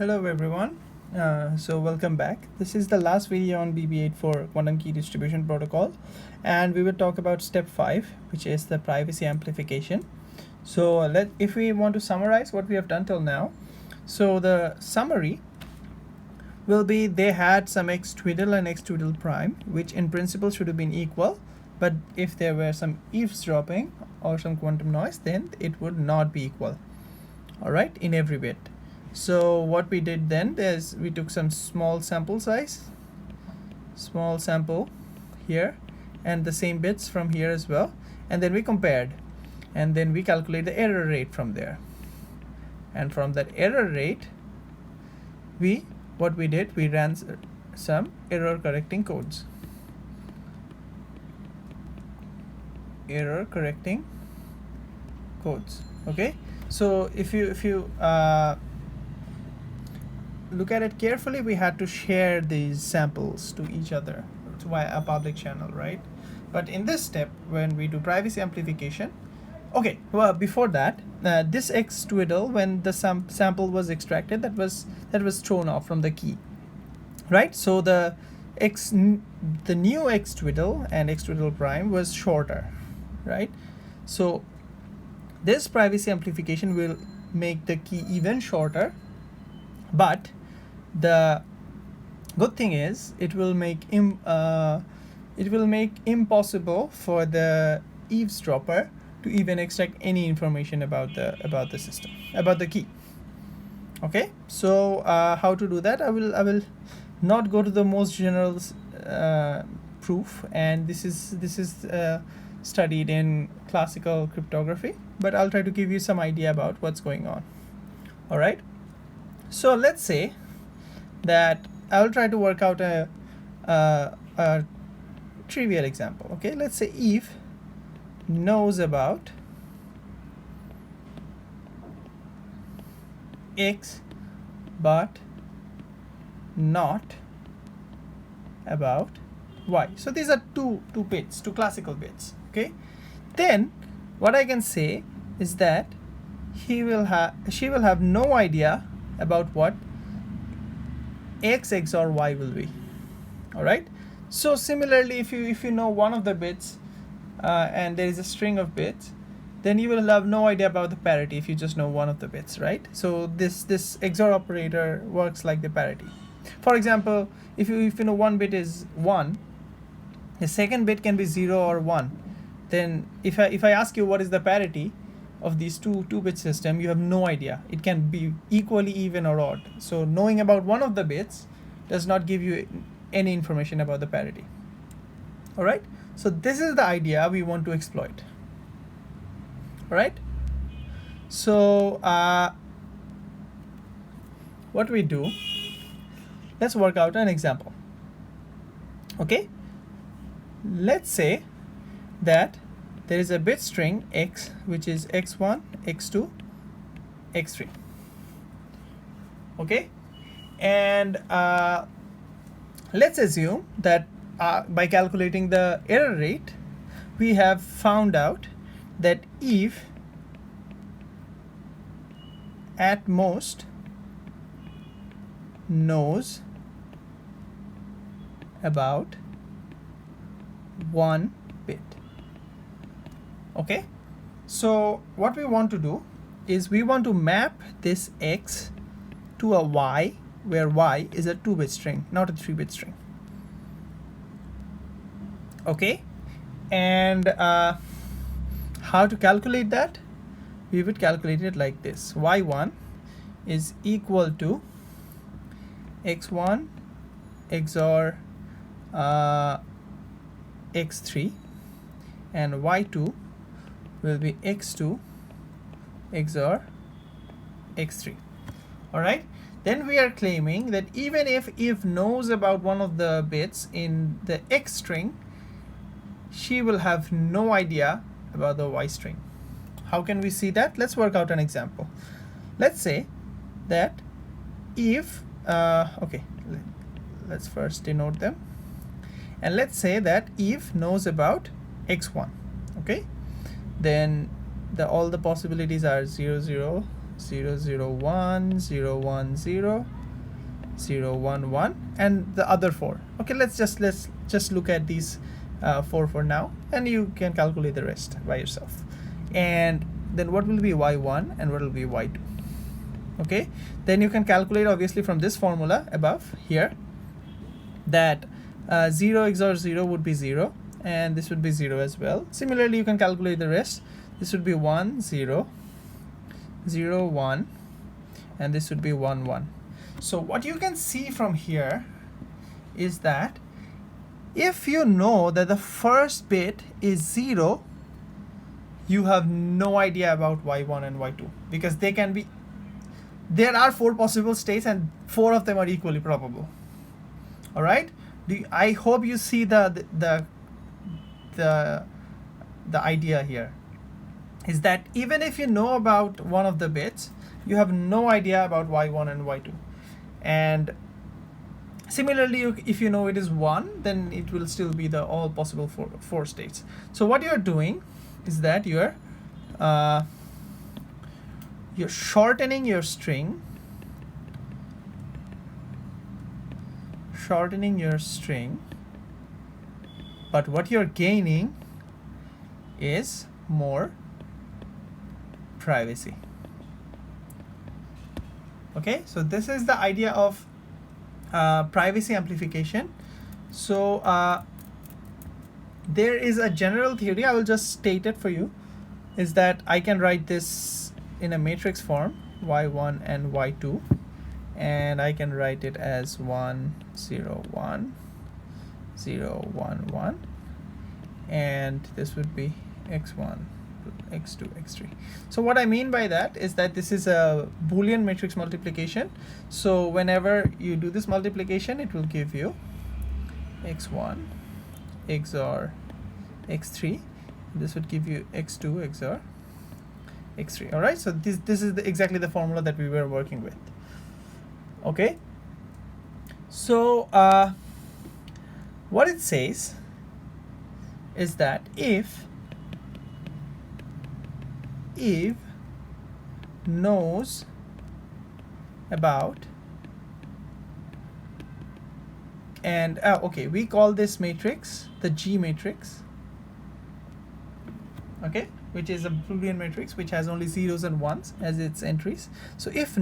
Hello everyone. So welcome back. This is the last video on BB84 quantum key distribution protocol, and we will talk about step 5, which is the privacy amplification. So if we want to summarize what we have done till now, so the summary will be they had some x twiddle and x twiddle prime, which in principle should have been equal, but if there were some eavesdropping or some quantum noise, then it would not be equal. All right, in every bit. So what we did then is we took some small sample size, small sample here, and the same bits from here as well, and then we compared, and then we calculate the error rate from there, and from that error rate we ran some error correcting codes, okay. So if you look at it carefully, we had to share these samples to each other via a public channel, right? But in this step, when we do privacy amplification, okay, well, before that, this x twiddle, when the sample was extracted, that was thrown off from the key, right? So the new x twiddle and x twiddle prime was shorter, right? So this privacy amplification will make the key even shorter, but the good thing is it will make impossible for the eavesdropper to even extract any information about the system, about the key. Okay, so how to do that? I will not go to the most general proof, and this is studied in classical cryptography, but I'll try to give you some idea about what's going on. All right, so let's say that I'll try to work out a trivial example. Okay, let's say Eve knows about X but not about Y. So these are two classical bits. Okay, then what I can say is that she will have no idea about what X XOR Y will be. All right, so similarly, if you know one of the bits and there is a string of bits, then you will have no idea about the parity if you just know one of the bits, right? So this XOR operator works like the parity. For example, if you know one bit is 1, the second bit can be 0 or 1. Then if I ask you what is the parity of these two bit system, you have no idea. It can be equally even or odd. So knowing about one of the bits does not give you any information about the parity. All right, so this is the idea we want to exploit. All right, so what we do, let's work out an example. Okay, let's say that there is a bit string x, which is x1, x2, x3. Okay, and let's assume that by calculating the error rate, we have found out that Eve at most knows about 1 bit. Okay, so what we want to do is we want to map this x to a y, where y is a 2-bit string, not a 3-bit string. Okay, and how to calculate that? We would calculate it like this: y1 is equal to x1 XOR x3, and y2 will be x2 XOR x3. All right, then we are claiming that even if Eve knows about one of the bits in the x string, she will have no idea about the y string. How can we see that? Let's work out an example. Let's say that Eve, okay, let's first denote them, and let's say that Eve knows about x1. Okay, then all the possibilities are 0 0 0 0 1 0 1 0 0 1 1 and the other 4. Okay, let's just look at these 4 for now, and you can calculate the rest by yourself. And then what will be y1 and what will be y2? Okay, then you can calculate obviously from this formula above here that 0 XOR 0 would be 0, and this would be 0 as well. Similarly, you can calculate the rest. This would be 1 0 0 1, and this would be 1 1. So what you can see from here is that if you know that the first bit is 0, you have no idea about y1 and y2, because there are 4 possible states and 4 of them are equally probable. All right, I hope you see the idea here is that even if you know about one of the bits, you have no idea about y1 and y2. And similarly, if you know it is 1, then it will still be the all possible 4 states. So what you're doing is that you're shortening your string, but what you're gaining is more privacy. Okay, so this is the idea of privacy amplification. So there is a general theory, I will just state it for you, is that I can write this in a matrix form, y1 and y2, and I can write it as 1 0 1 0 1 1, and this would be x1 x2 x3. So what I mean by that is that this is a Boolean matrix multiplication. So whenever you do this multiplication, it will give you x1 XOR x3. This would give you x2 XOR x3. All right, so this is exactly the formula that we were working with. Okay, so what it says is that if knows about, and okay, we call this matrix the G matrix, okay, which is a Boolean matrix which has only zeros and ones as its entries. So if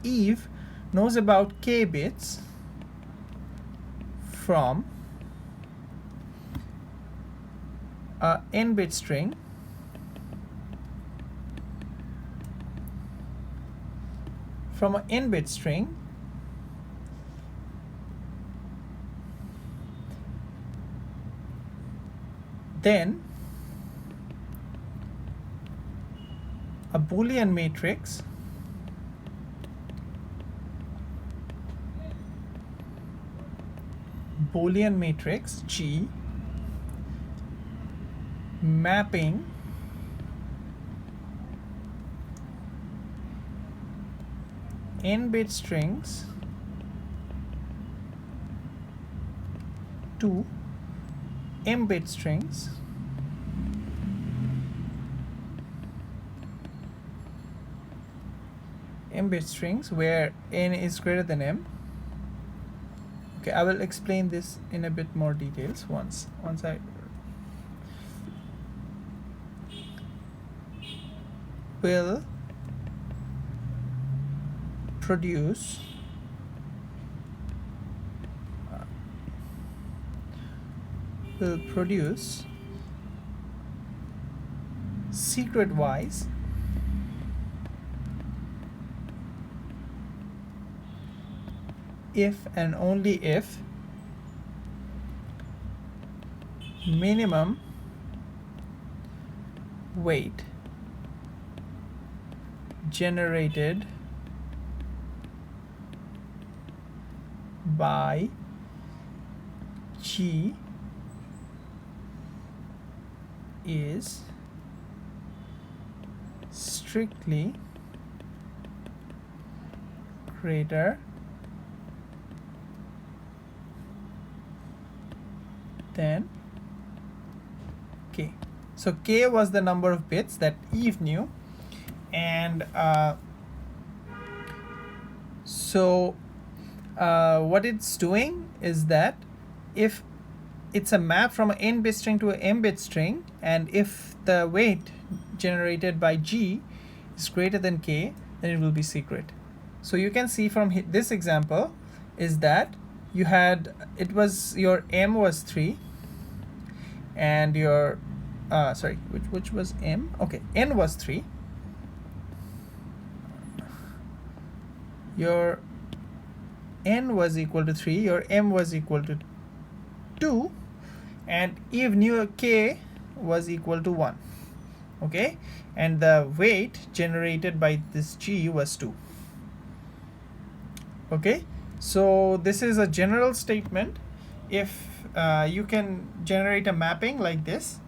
Eve knows about k bits from a n-bit string, then a Boolean matrix G mapping n-bit strings to m-bit strings where n is greater than m. Okay, I will explain this in a bit more details once I will produce secret-wise if and only if minimum weight generated by G is strictly greater than k. So k was the number of bits that Eve knew, And what it's doing is that if it's a map from an n-bit string to an m-bit string, and if the weight generated by G is greater than K, then it will be secret. So you can see from this example is that you had, it was, your M was 3 and your sorry, which was M? Okay, N was 3. Your N was equal to 3, your M was equal to 2, and Eve knew K was equal to 1. Okay, and the weight generated by this G was 2. Okay, so this is a general statement. If you can generate a mapping like this,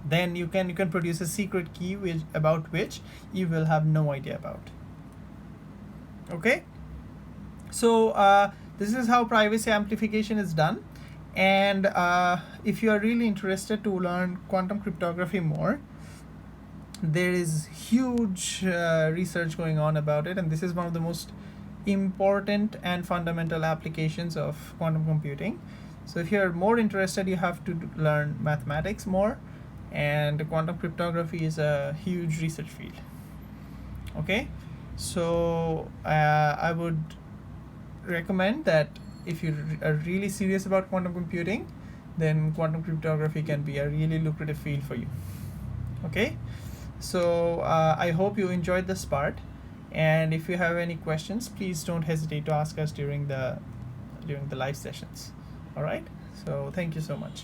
then you can produce a secret key about which you will have no idea about. Okay, so this is how privacy amplification is done. And if you are really interested to learn quantum cryptography more, there is huge research going on about it, and this is one of the most important and fundamental applications of quantum computing. So if you're more interested, you have to learn mathematics more, and quantum cryptography is a huge research field. Okay, so I would recommend that if you are really serious about quantum computing, then quantum cryptography can be a really lucrative field for you. Okay, so I hope you enjoyed this part, and if you have any questions, please don't hesitate to ask us during the live sessions. All right, so thank you so much.